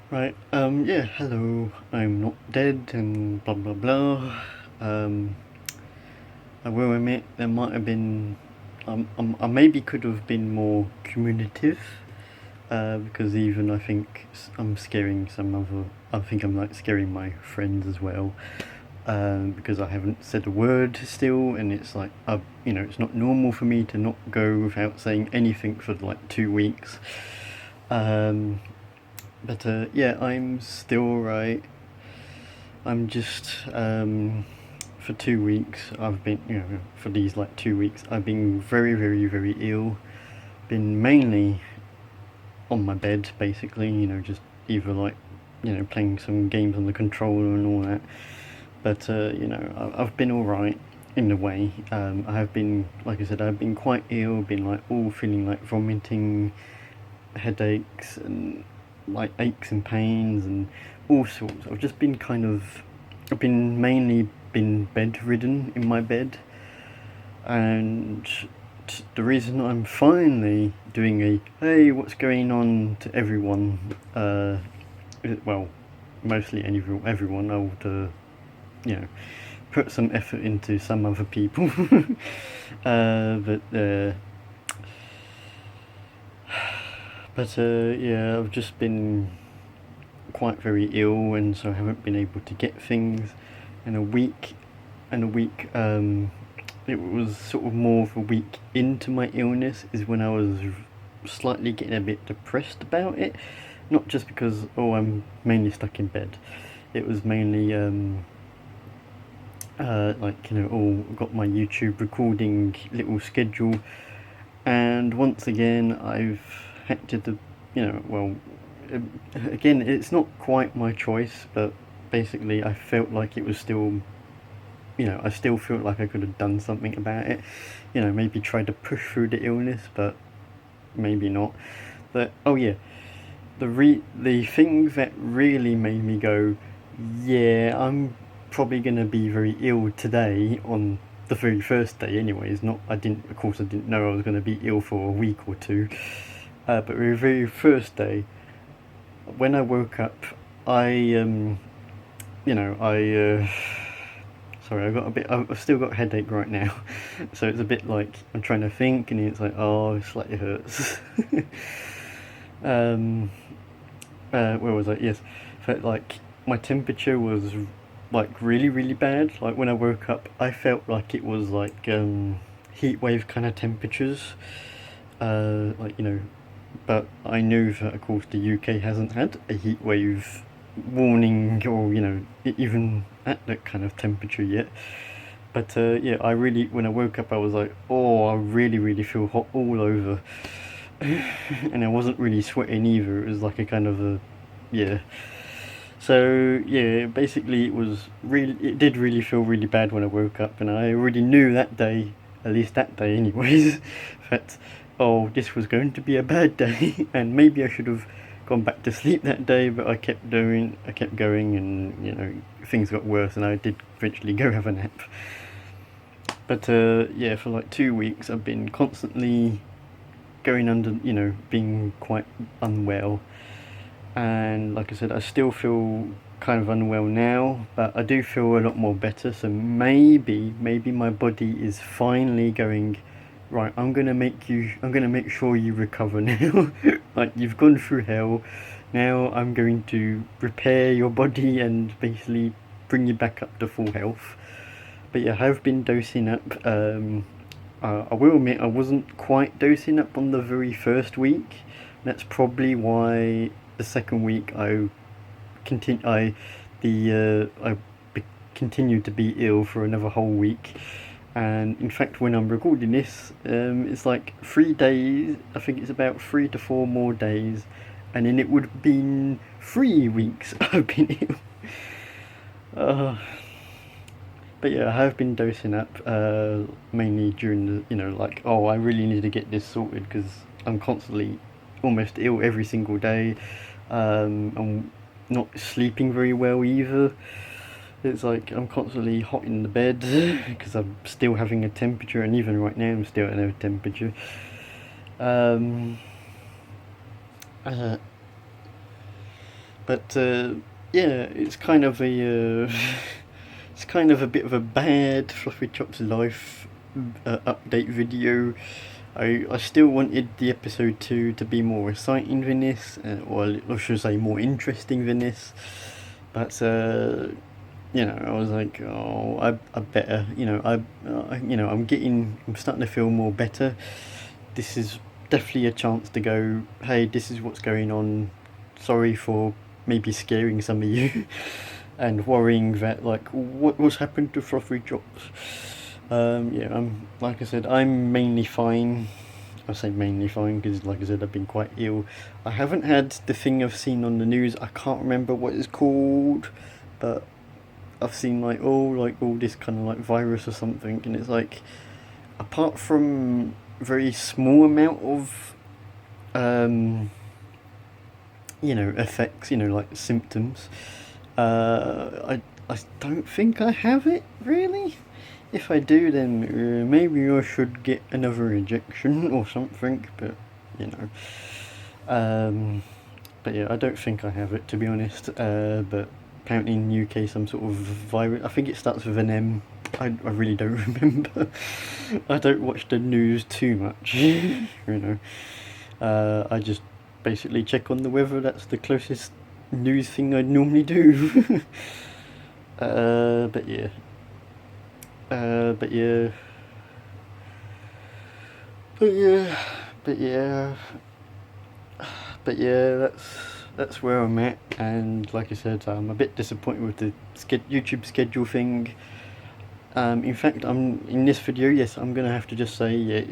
Right, yeah, hello, I'm not dead and blah blah blah. Um, I will admit there might have been, I maybe could have been more communicative, because even I think I'm scaring some other, I think I'm like scaring my friends as well, because I haven't said a word still, and it's like, it's not normal for me to not go without saying anything for like 2 weeks. Um, but yeah, I'm still alright. I'm just for 2 weeks. I've been, for these like 2 weeks, I've been very, very, very ill. Been mainly on my bed, basically. Just either like, playing some games on the controller and all that. But I've been all right in a way. I have been, like I said, I've been quite ill. Been like all feeling like vomiting, headaches, and like aches and pains and all sorts. I've been mainly been bedridden in my bed, and the reason I'm finally doing a hey, what's going on to everyone, well, mostly everyone, I would, you know, put some effort into some other people. But yeah, I've just been quite very ill, and so I haven't been able to get things. In a week, it was sort of more of a week into my illness is when I was slightly getting a bit depressed about it. Not just because I'm mainly stuck in bed. It was mainly like all got my YouTube recording little schedule, and once again I've had to again, it's not quite my choice, but basically I felt like it was still, I still felt like I could have done something about it. Maybe try to push through the illness, but maybe not. But oh yeah, the thing that really made me go, yeah, I'm probably gonna be very ill today on the very first day. Anyways, not I didn't, of course, I didn't know I was gonna be ill for a week or two. But the very first day, when I woke up, I I sorry, I've still got a headache right now, so it's a bit like I'm trying to think, and it's like, oh, it slightly hurts. um, where was I? Yes, but like my temperature was like really, really bad. Like when I woke up, I felt like it was like heat wave kind of temperatures. Like but I knew that of course the UK hasn't had a heat wave warning, or even at that kind of temperature yet. But yeah, I really, when I woke up, I was like, oh, I really, really feel hot all over. And I wasn't really sweating either. It was like a kind of a, yeah. So yeah, basically it did really feel really bad when I woke up, and I already knew that day, at least that day anyways, that, oh, this was going to be a bad day, and maybe I should have gone back to sleep that day, but I kept going, and things got worse, and I did eventually go have a nap. But yeah, for like 2 weeks I've been constantly going under, being quite unwell, and like I said, I still feel kind of unwell now, but I do feel a lot more better. So maybe my body is finally going, right. I'm gonna make sure you recover now. Like you've gone through hell. Now I'm going to repair your body and basically bring you back up to full health. But yeah, I have been dosing up. I will admit I wasn't quite dosing up on the very first week. That's probably why the second week continue I the I continued to be ill for another whole week. And in fact, when I'm recording this, it's like 3 days. I think it's about 3 to 4 more days, and then it would have been 3 weeks I've been ill. Uh, but yeah, I have been dosing up, mainly during the, like, oh, I really need to get this sorted because I'm constantly almost ill every single day. I'm not sleeping very well either. It's like I'm constantly hot in the bed because I'm still having a temperature, and even right now I'm still at a temperature. Um, uh, But yeah, it's kind of a it's kind of a bit of a bad Fluffy Chop's life update video. I still wanted the episode 2 to be more exciting than this, or I should say more interesting than this. But you know, I was like, oh, I better, I'm starting to feel more better. This is definitely a chance to go, hey, this is what's going on. Sorry for maybe scaring some of you and worrying that like what's happened to Fluffy Chops. Yeah, like I said, I'm mainly fine. I say mainly fine because, like I said, I've been quite ill. I haven't had the thing I've seen on the news. I can't remember what it's called, but I've seen like all this kind of like virus or something, and it's like, apart from very small amount of effects, like symptoms, I don't think I have it really. If I do, then maybe I should get another injection or something, but you know. But yeah, I don't think I have it, to be honest. But apparently in the UK, some sort of virus, I think it starts with an M. I really don't remember. I don't watch the news too much, I just basically check on the weather. That's the closest news thing I'd normally do. But yeah. But yeah. But yeah. But yeah. But yeah, that's where I'm at, and like I said, I'm a bit disappointed with the YouTube schedule thing. In fact, I'm in this video. Yes, I'm gonna have to just say, yeah,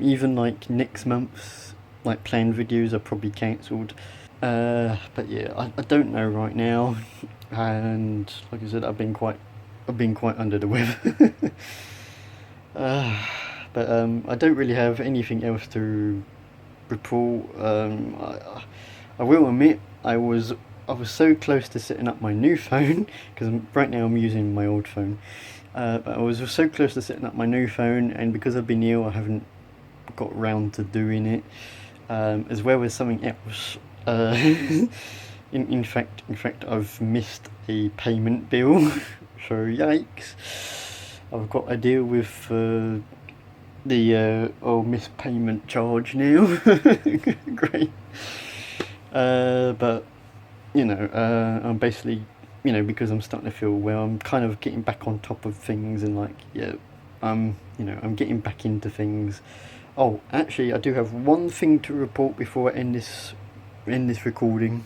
even like next month's like planned videos are probably cancelled. But yeah, I don't know right now, and like I said, I've been quite under the weather. But I don't really have anything else to report. I will admit I was so close to setting up my new phone, because right now I'm using my old phone. But I was so close to setting up my new phone, and because I've been ill, I haven't got round to doing it. As well as something else. In fact, I've missed a payment bill. So yikes! I've got to deal with the missed payment charge now. Great. But I'm basically, because I'm starting to feel well, I'm kind of getting back on top of things, and like, yeah, I'm getting back into things. Oh, actually, I do have one thing to report before I end this recording,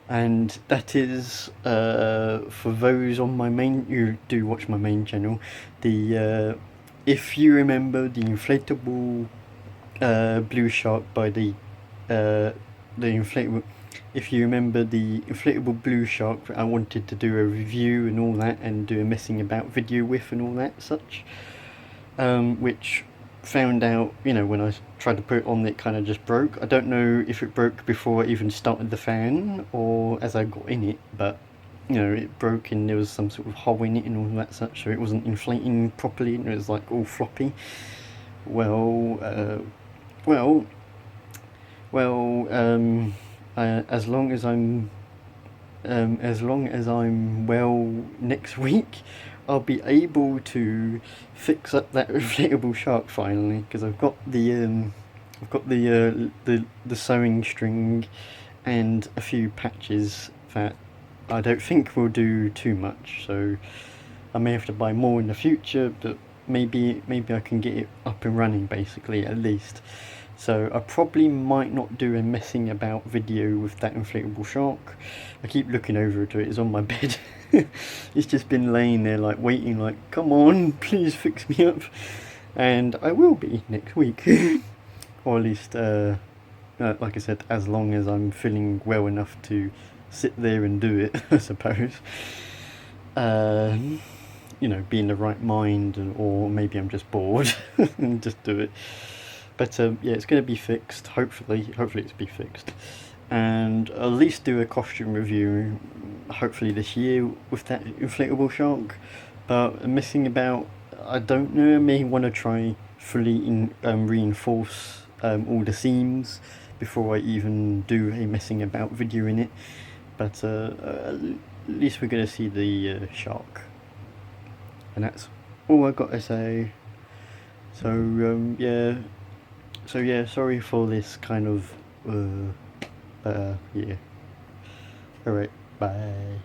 and that is for those on my main, you do watch my main channel, the if you remember the inflatable blue shark by the inflatable. If you remember the inflatable blue shark that I wanted to do a review and all that, and do a messing about video with and all that such, which found out, when I tried to put it on, it kind of just broke. I don't know if it broke before I even started the fan or as I got in it, but it broke and there was some sort of hole in it and all that such, so it wasn't inflating properly and it was like all floppy. As long as I'm well next week, I'll be able to fix up that inflatable shark finally, because I've got the sewing string and a few patches that I don't think will do too much. So I may have to buy more in the future, but maybe I can get it up and running, basically, at least. So I probably might not do a messing about video with that inflatable shark. I keep looking over to it. It's on my bed. It's just been laying there like waiting, like, come on, please fix me up. And I will be next week. Or at least, like I said, as long as I'm feeling well enough to sit there and do it, I suppose. Be in the right mind, or maybe I'm just bored and just do it. But yeah, it's going to be fixed. Hopefully it's be fixed, and at least do a costume review, hopefully this year, with that inflatable shark. But messing about, I don't know. I may want to try fully reinforce all the seams, before I even do a messing about video in it. But at least we're gonna see the shark, and that's all I got to say. So yeah, sorry for this kind of yeah. Alright, bye.